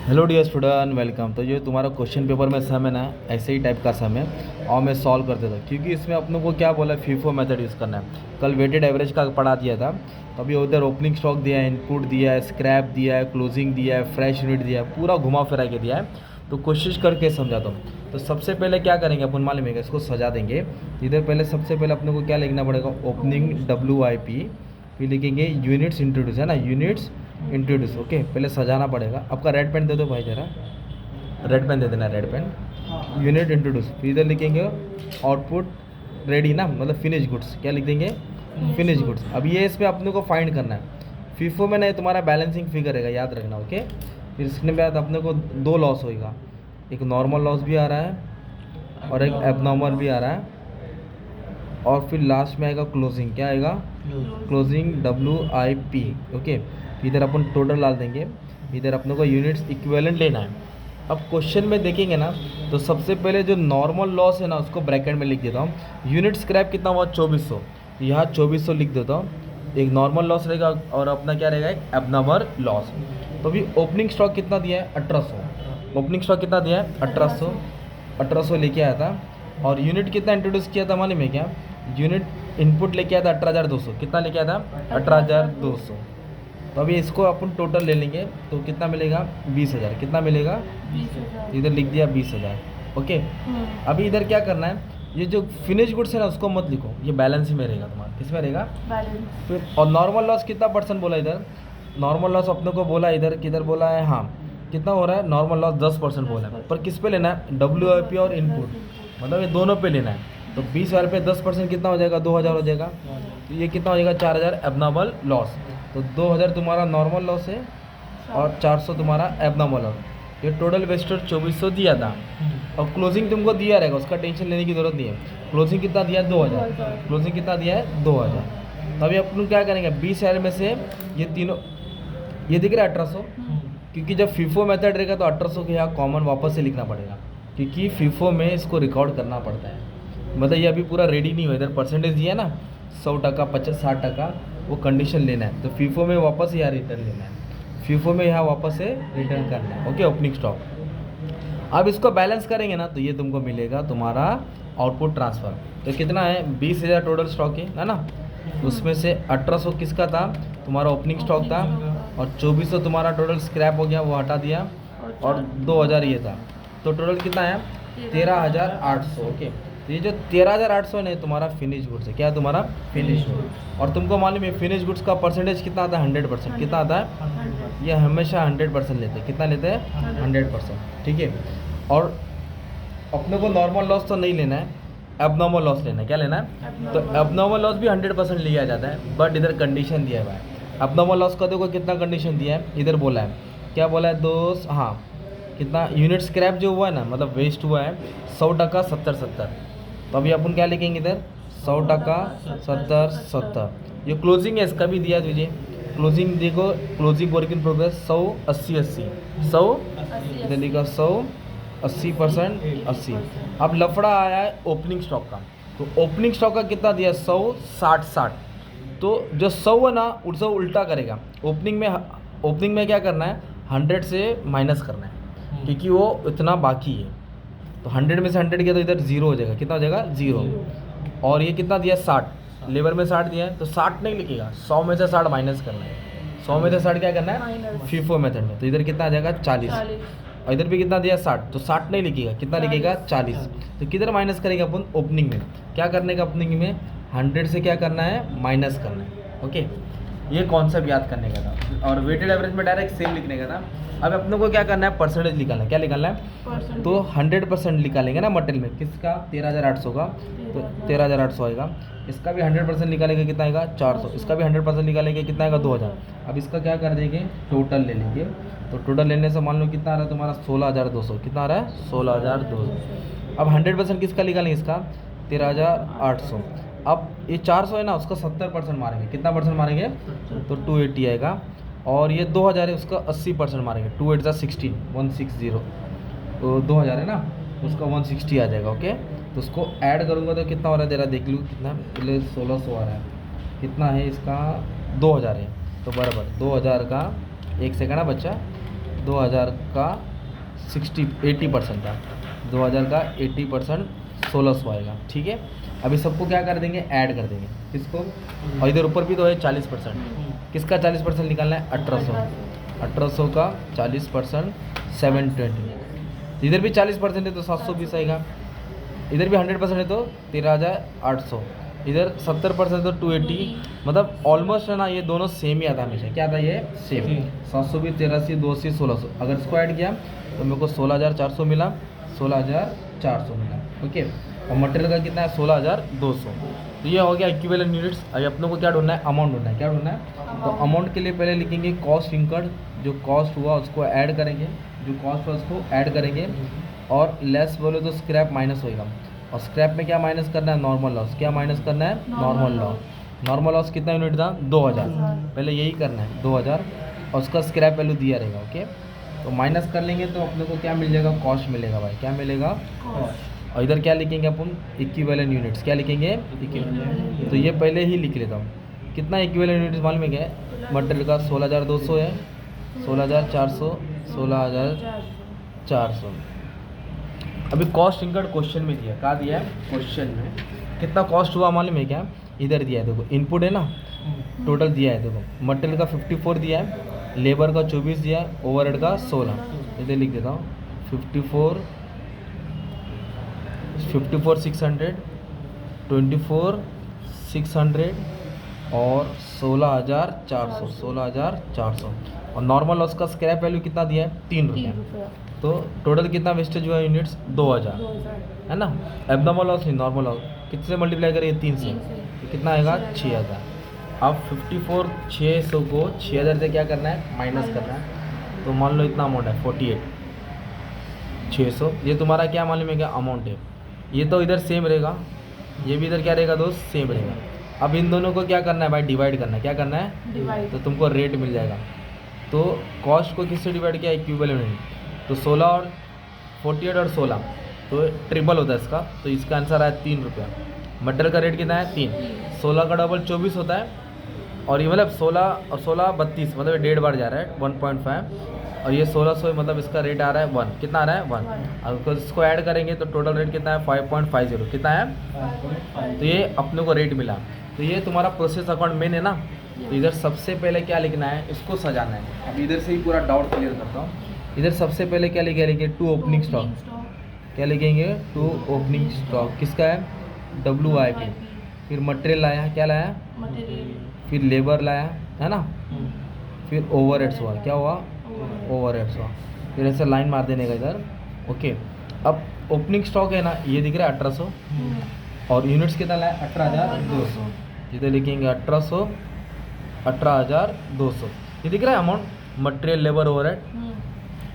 Hello dear student, welcome. तो ये तुम्हारा क्वेश्चन पेपर में सम है ना, ऐसे ही टाइप का सम है और मैं सॉल्व कर देता क्योंकि इसमें अपनों को क्या बोला, फीफो मेथड यूज़ करना है। कल वेटेड एवरेज का पढ़ा दिया था, तो अभी उधर ओपनिंग स्टॉक दिया है, इनपुट दिया है, स्क्रैप दिया है, क्लोजिंग दिया है, फ्रेश यूनिट दिया है, पूरा घुमा फिरा के दिया है। तो कोशिश करके समझाता हूँ। तो सबसे पहले क्या करेंगे अपन, मालूम है, इसको सजा देंगे। इधर पहले सबसे पहले अपने को क्या लिखना पड़ेगा, ओपनिंग WIP, फिर लिखेंगे यूनिट्स इंट्रोड्यूस, है ना, यूनिट्स इंट्रोड्यूस। ओके, पहले सजाना पड़ेगा। आपका रेड पेन दे दो भाई जरा, रेड पेन दे देना, रेड पेन। यूनिट इंट्रोड्यूस, फिर इधर लिखेंगे आउटपुट रेडी ना, मतलब फिनिश गुड्स। क्या लिख देंगे, फिनिश गुड्स। अब ये इस पर अपने को फाइंड करना है। फीफो में नहीं, तुम्हारा बैलेंसिंग फिगर है, याद रखना। ओके, फिर इसके बाद अपने को दो लॉस होएगा, एक नॉर्मल लॉस भी आ रहा है और एक एबनॉर्मल भी आ रहा है। और फिर लास्ट में आएगा क्लोजिंग। क्या आएगा, क्लोजिंग WIP। ओके, इधर अपन टोटल डाल देंगे, इधर अपने को यूनिट्स इक्विवेलेंट लेना है। अब क्वेश्चन में देखेंगे ना, तो सबसे पहले जो नॉर्मल लॉस है ना, उसको ब्रैकेट में लिख देता हूँ। यूनिट स्क्रैप कितना हुआ, 2400, यहाँ 2400 लिख देता हूँ। एक नॉर्मल लॉस रहेगा और अपना क्या रहेगा, एक एबनॉर्मल लॉस। तो अभी ओपनिंग स्टॉक कितना दिया है, 1800। ओपनिंग स्टॉक कितना दिया है, 1800 लेके आया था। और यूनिट कितना इंट्रोड्यूस किया था मालूम है क्या, यूनिट इनपुट लेके आया था 18200। कितना लेके आया था, 18200। तो अभी इसको अपन टोटल ले लेंगे तो कितना मिलेगा, 20000। कितना मिलेगा, 20,000। इधर लिख दिया 20000। ओके, अभी इधर क्या करना है, ये जो फिनिश गुड्स है ना, उसको मत लिखो, ये बैलेंस ही में रहेगा तुम्हारा। किस में रहेगा, बैलेंस। फिर। और नॉर्मल लॉस कितना परसेंट बोला इधर, नॉर्मल लॉस अपने को बोला इधर, किधर बोला है, हाँ, कितना हो रहा है, नॉर्मल लॉस 10% बोला है। पर किस पे लेना है, WIP और इनपुट, मतलब ये दोनों पे लेना है। तो 20,000 पे 10% कितना हो जाएगा, 2000 हो जाएगा। तो ये कितना हो जाएगा, 4000 एबनॉर्मल लॉस। तो 2000 तुम्हारा नॉर्मल लॉस है और 400 तुम्हारा एबनॉर्मल लॉस। ये टोटल वेस्टर 2400 दिया था और क्लोजिंग तुमको दिया रहेगा, उसका टेंशन लेने की ज़रूरत नहीं है। क्लोजिंग कितना दिया है, 2000। क्लोजिंग कितना दिया है, 2000। तो अभी अपन क्या करेंगे, 20,000 में से ये तीनों, ये दिख रहा है 1800, क्योंकि जब फीफो मेथड रहेगा तो 1800 के यहाँ कॉमन वापस से लिखना पड़ेगा, क्योंकि फीफो में इसको रिकॉर्ड करना पड़ता है। मतलब ये अभी पूरा रेडी नहीं हुआ, इधर परसेंटेज दिया ना, 100%, 50, 60%, वो कंडीशन लेना है। तो फीफो में वापस से यहाँ रिटर्न लेना है, फीफो में यहाँ वापस से रिटर्न करना है। Okay, opening stock. अब इसको बैलेंस करेंगे ना, तो ये तुमको मिलेगा तुम्हारा आउटपुट ट्रांसफ़र। तो कितना है, 20,000 टोटल स्टॉक है ना। उसमें से 1800 किसका था, तुम्हारा ओपनिंग स्टॉक था, और 2400 तुम्हारा टोटल स्क्रैप हो गया, वो हटा दिया, और 2000 ये था। तो टोटल कितना है, 13,800। ओके, तो ये जो 13,800 है तुम्हारा फिनिश गुड्स है। क्या है तुम्हारा, फिनिश गुड्स। और तुमको मालूम है फिनिश गुड्स का परसेंटेज कितना आता है, 100%। कितना आता है, ये हमेशा 100% लेते हैं। कितना लेते हैं, 100%। ठीक है। और अपने को नॉर्मल लॉस तो नहीं लेना है, एबनॉर्मल लॉस लेना है। क्या लेना है, तो एबनॉर्मल लॉस भी 100% लिया जाता है, बट इधर कंडीशन दिया हुआ है। एबनॉर्मल लॉस का देखो कितना कंडीशन दिया है, इधर बोला है, क्या बोला है दोस्त, हाँ, कितना यूनिट स्क्रैप जो हुआ है ना, मतलब वेस्ट हुआ है, 100%, 70-70। तो अभी अपन क्या लिखेंगे इधर, 100%, 70-70। ये क्लोजिंग है, इसका भी दिया तुझे। क्लोजिंग देखो, क्लोजिंग वर्क इन प्रोग्रेस 100, 80-80, 100, इधर लिखा 100, 80%, 80। अब लफड़ा आया है ओपनिंग स्टॉक का। तो ओपनिंग स्टॉक का कितना दिया, 100, 60-60। तो जो 100 है ना, उसको उल्टा करेगा। ओपनिंग में क्या करना है, 100 से माइनस करना है, क्योंकि वो इतना बाकी है। तो 100 में से 100 किया तो इधर 0 हो जाएगा। कितना हो जाएगा, 0। और ये कितना दिया, 60, लेबर में 60 दिया है, तो 60 नहीं लिखेगा, 100 में से 60 माइनस करना है। 100 में से 60 क्या करना है, फीफो मेथड में। तो इधर कितना आ जाएगा, 40। और इधर भी कितना दिया, 60, तो 60 नहीं लिखेगा, कितना लिखेगा, 40। तो किधर माइनस करेगा अपन, ओपनिंग में। क्या करने का, ओपनिंग में 100 से क्या करना है, माइनस करना है। ओके, ये कॉन्सेप्ट याद करने का था। और वेटेड एवरेज में डायरेक्ट सेम लिखने का था। अब अपने को क्या करना है, परसेंटेज निकालना है। क्या निकालना है, तो 100% निकालेंगे ना मटेरियल में, किसका, 13,800 का। तो 13,800 आएगा। इसका भी 100% निकालेंगे, कितना आएगा, 400। इसका भी 100% निकालेंगे, कितना आएगा, 2000। अब इसका क्या कर देंगे, टोटल ले लेंगे। तो टोटल लेने से मान लो कितना आ रहा है तुम्हारा, 16,200। कितना आ रहा है, 16,200। अब 100% किसका निकालेंगे, इसका 13,800। अब ये 400 है ना, उसका 70% मारेंगे। कितना परसेंट मारेंगे, तो 280 आएगा। और ये 2000 है, उसका 80% मारेंगे। 2 8 16, 160। तो 2000 है ना, उसका 160 आ जाएगा। ओके, तो उसको ऐड करूँगा तो कितना हो रहा है, जरा देख लूँ कितना, पहले 1600 आ रहा है, कितना है इसका, 2000 है। तो बराबर 2000 का, एक सेकंड है बच्चा, 2000 का 80% था, 2000 का 80% 1600 आएगा। ठीक है, अभी सबको क्या कर देंगे, ऐड कर देंगे किसको, और इधर ऊपर भी तो है 40%, किसका 40% निकालना है, 1800 का 40% 720, इधर भी 40% है तो 720 आएगा, इधर भी 100% है तो 13800, इधर 70% तो 280, मतलब ऑलमोस्ट है ना, ये दोनों सेम ही आता है हमेशा। क्या आता है ये, सेम। 720, 83, 280, 1600, अगर इसको ऐड किया तो मेरे को 16400 मिला, 16400 मिला। ओके, और मटेरियल का कितना है, 16200। तो ये हो गया इक्विवेलेंट यूनिट्स। अभी अपनों को क्या ढूंढना है, अमाउंट ढूंढना है। क्या ढूंढना है, तो अमाउंट के लिए पहले लिखेंगे कॉस्ट इंकर्ड, जो कॉस्ट हुआ उसको ऐड करेंगे, जो कॉस्ट हुआ उसको ऐड करेंगे, और लेस बोले तो स्क्रैप माइनस होएगा, और स्क्रैप में क्या माइनस करना है, नॉर्मल लॉस। क्या माइनस करना है, नॉर्मल लॉस। नॉर्मल लॉस कितना यूनिट था, 2000, पहले यही करना है 2000, और उसका स्क्रैप वैल्यू दिया रहेगा। ओके, तो माइनस कर लेंगे तो अपने को क्या मिल जाएगा, कॉस्ट मिलेगा भाई, क्या मिलेगा, कॉस्ट। और इधर क्या लिखेंगे अपन, इक्विवेलेंट यूनिट्स। क्या लिखेंगे, इक्विवेलेंट। तो ये पहले ही लिख लेता हूँ। कितना इक्विवेलेंट यूनिट्स मालूम है क्या, मटेरियल का 16200 है, 16400, 16400। अभी कॉस्ट इंकर्ड क्वेश्चन में दिया, कहाँ दिया है, क्वेश्चन में कितना कॉस्ट हुआ मालूम है क्या, इधर दिया है देखो, इनपुट है ना, टोटल दिया है देखो, मटेरियल का 54 दिया है, लेबर का 24 दिया है, ओवरहेड का 16, इधर लिख देता हूँ 54 600, 24 600 और 16400। और नॉर्मल लॉस का स्क्रैप वैल्यू कितना दिया है, 3 रुपये। तो टोटल कितना वेस्टेज हुआ यूनिट्स, 2000 है ना। एब्नॉर्मल लॉस नहीं, नॉर्मल लॉस कितने से मल्टीप्लाई करिए, 3 से, तो कितना आएगा, 6000। अब 54 600 को 6000 से क्या करना है, माइनस करना है। तो मान लो इतना अमाउंट है 48 600, ये तुम्हारा क्या मालूम है क्या, अमाउंट है। ये तो इधर सेम रहेगा, ये भी इधर क्या रहेगा दोस्त, सेम रहेगा। अब इन दोनों को क्या करना है भाई, डिवाइड करना है। क्या करना है, डिवाइड, तो तुमको रेट मिल जाएगा। तो कॉस्ट को किससे डिवाइड किया, इक्विवेलेंट। तो 16 और 48 और 16 तो ट्रिपल होता है इसका, तो इसका आंसर आया 3 रुपया। मटेरियल का रेट कितना है, 3, 16 का डबल 24 होता है, और ये मतलब 16 और 16 32, मतलब 1.5 बार जा रहा है 1.5, और ये 1600, मतलब इसका रेट आ रहा है 1, कितना आ रहा है 1। अगर इसको ऐड करेंगे तो टोटल रेट कितना है, 5.50, कितना है 5.50। तो ये अपने को रेट मिला। तो ये तुम्हारा प्रोसेस अकाउंट मेन है ना, तो इधर सबसे पहले क्या लिखना है, इसको सजाना है। अब इधर से ही पूरा डाउट क्लियर करता हूँ। इधर सबसे पहले क्या लिखेंगे, 2 ओपनिंग स्टॉक। क्या लिखेंगे, 2 ओपनिंग स्टॉक, किसका है, WIP। फिर मटेरियल लाया, क्या लाया, फिर लेबर लाया, है ना, फिर ओवरहेड्स हुआ, क्या हुआ, ओवरहेड्स हुआ। फिर ऐसे लाइन मार देने का इधर। ओके, अब ओपनिंग स्टॉक है ना, ये दिख रहा है 1800, और यूनिट्स कितना लाया, 18200। इधर लिखेंगे 1800 18200, ये दिख रहा है अमाउंट, मटेरियल लेबर ओवरहेड,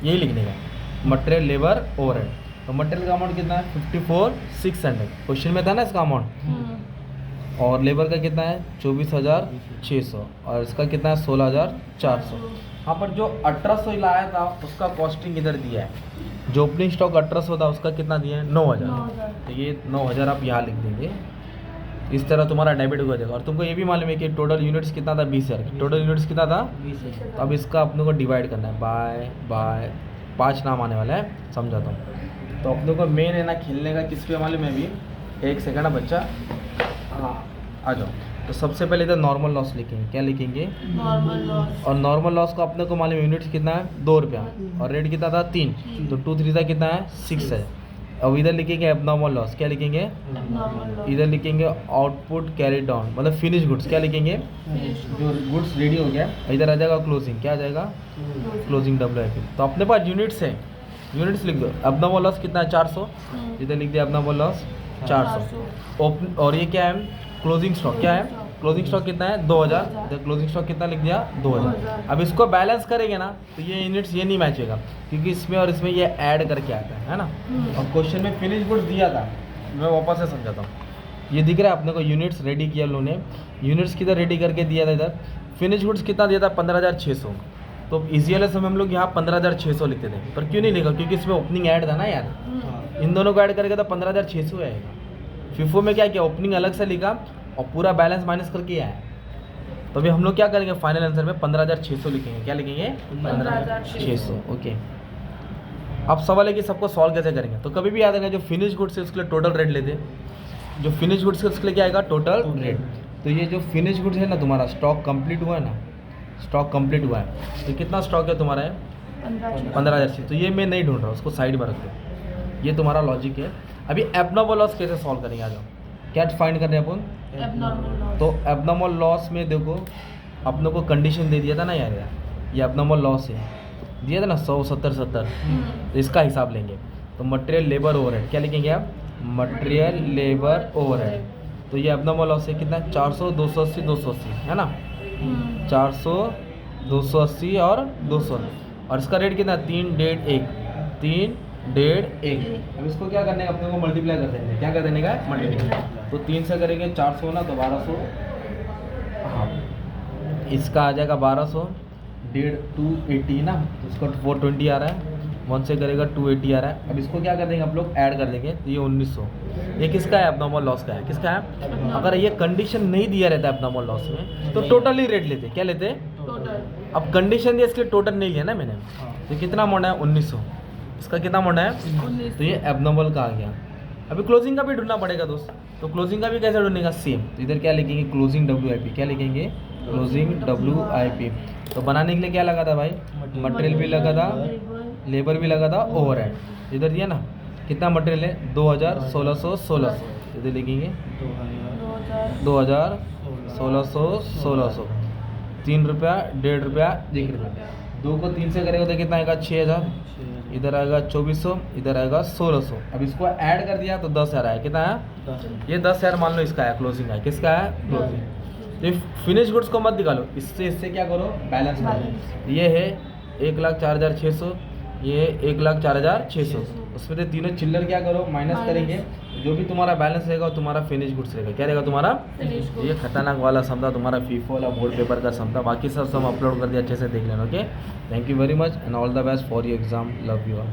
यही लिखने का, मटेरियल लेबर ओवरहेड। तो मटेरियल का अमाउंट कितना है, 54 600, क्वेश्चन में था ना इसका अमाउंट, और लेबर का कितना है 24600, और इसका कितना है 16400। हाँ, पर जो 1800 लाया था उसका कॉस्टिंग इधर दिया है, जो ओपनिंग स्टॉक 1800 था उसका कितना दिया है, 9000। तो ये 9000 आप यहाँ लिख देंगे, इस तरह तुम्हारा डेबिट हो जाएगा। और तुमको ये भी मालूम है कि टोटल यूनिट्स कितना था, 20000। टोटल यूनिट्स कितना था, 20000। तो अब इसका अपने को डिवाइड करना है बाय 5 नाम आने वाला है, समझाता हूँ। तो अपने को मेन है ना खेलने का किस पे मालूम है, अभी 1 सेकंड ना बच्चा, हाँ आ जाओ। तो सबसे पहले इधर नॉर्मल लॉस लिखेंगे। क्या लिखेंगे, नॉर्मल लॉस। और नॉर्मल लॉस को अपने को मालूम यूनिट्स कितना है, 2 रुपया, और रेट कितना था 3, तो 2 3 था कितना है 6 है। अब इधर लिखेंगे एब्नॉर्मल लॉस। क्या लिखेंगे, इधर लिखेंगे आउटपुट कैरी डाउन, मतलब फिनिश गुड्स। क्या लिखेंगे, जो गुड्स रेडी हो गया, इधर आ जाएगा क्लोजिंग। क्या आ जाएगा, क्लोजिंग WIP। तो अपने पास यूनिट्स है, यूनिट्स लिख दो। एब्नॉर्मल लॉस कितना है 400, इधर लिख दिया एब्नॉर्मल लॉस 400। ओपन, और ये क्या है, क्लोजिंग स्टॉक। क्या है, क्लोजिंग स्टॉक कितना है 2000, तो क्लोजिंग स्टॉक कितना लिख दिया 2000। अब इसको बैलेंस करेंगे ना तो ये यूनिट्स ये नहीं मैच होगा, क्योंकि इसमें और इसमें ये ऐड करके आता है ना। और क्वेश्चन में फिनिश गुड्स दिया था, मैं वापस से समझाता हूँ। ये दिख रहा है अपने को, यूनिट्स रेडी किया उन्होंने, यूनिट्स किधर रेडी करके दिया था, इधर फिनिश गुड्स कितना दिया था 15600। तो ECLS में हम लोग यहाँ 15600 लिखते थे, पर क्यों नहीं लिखा, क्योंकि इसमें ओपनिंग ऐड था ना यार, इन दोनों को ऐड करके तो 15600 आएगा। FIFO में क्या किया, ओपनिंग अलग से लिखा और पूरा बैलेंस माइनस करके आया। तो अभी हम लोग क्या करेंगे फाइनल आंसर में 15,600 लिखेंगे। क्या लिखेंगे? 15,600। ओके। अब सवाल है कि सबको सॉल्व कैसे करेंगे। तो कभी भी याद रखना जो फिनिश गुड्स है उसके लिए टोटल रेट लेते हैं। जो फिनिश गुड्स है उसके लिए क्या आएगा? Total rate. तो ये जो फिनिश गुड्स है ना तुम्हारा स्टॉक कंप्लीट हुआ है ना, स्टॉक कंप्लीट हुआ है तो कितना स्टॉक है तुम्हारा? है 15,000। तो ये मैं नहीं ढूंढ रहा, उसको साइड में रखते हैं। ये तुम्हारा लॉजिक है। अभी एबनॉर्मल लॉस कैसे सॉल्व करेंगे? आ जाओ, क्या फाइंड कर रहे हैं अपन? तो एबनॉर्मल लॉस में देखो अपनों को कंडीशन दे दिया था ना यार, ये एबनॉर्मल लॉस है, दिया था ना 100, 70, 70। तो इसका हिसाब लेंगे। तो मटेरियल लेबर ओवरहेड क्या लिखेंगे आप? Material labour overhead. तो ये एबनॉर्मल लॉस है कितना? 400, 280, 280 है ना? 400, 280 और 200। और इसका रेट कितना? 3.1, 3.1। अब इसको क्या करने का? अपने को मल्टीप्लाई कर देंगे। क्या कर देने का? मल्टीप्लाई। तो 3 से करेंगे 400 ना, तो 1200। हाँ, इसका आ जाएगा 1200, 280 ना, तो इसका 420 आ रहा है। 1 से करेगा 280 आ रहा है। अब इसको क्या कर देंगे आप लोग? ऐड कर देंगे। तो ये 1900। ये किसका है? एबनॉर्मल लॉस का है। किसका है? अगर ये कंडीशन नहीं दिया रहता एबनॉर्मल लॉस में तो टोटल ही रेट लेते। क्या लेते? टोटल। अब कंडीशन दिया इसके लिए टोटल नहीं लिया ना मैंने। तो कितना अमाउंट है? 1900। इसका कितना अमाउंट है? तो ये एबनॉर्मल का आ गया। अभी क्लोजिंग का भी ढूंढना पड़ेगा दोस्त। तो क्लोजिंग का भी कैसे ढूंढेगा? सेम। तो इधर क्या लिखेंगे? Closing WIP। क्या लिखेंगे? Closing WIP। तो बनाने के लिए क्या लगा था भाई? मटेरियल भी लगा था, लेबर भी लगा था, ओवरहेड। इधर दिया ना कितना मटेरियल है? 2000, 1600। इधर लिखेंगे 2000, 1600। 3 रुपया, 1.5 रुपया, 1 रुपया। 2 को 3 से करेगा तो कितना आएगा? 6000। इधर आएगा 2400, इधर आएगा 1600। अब इसको ऐड कर दिया तो 10,000 आया। कितना है? ये 10,000 मान लो इसका है, क्लोजिंग है। किसका है? क्लोजिंग। तो फिनिश गुड्स को मत निकालो, इससे क्या करो? बैलेंस करो। ये है 1,04,600, ये 1,04,600। उसमें से तीनों चिल्लर क्या करो? माइनस करेंगे। जो भी तुम्हारा बैलेंस रहेगा वो तुम्हारा फिनिश गुड्स रहेगा। क्या रहेगा तुम्हारा? ये खतरनाक वाला सम था तुम्हारा फीफो वाला बोर्ड पेपर का सम था। बाकी सब सम अपलोड कर दिया, अच्छे से देख लेना। Okay, thank you very much and all the best for your exam. Love you all.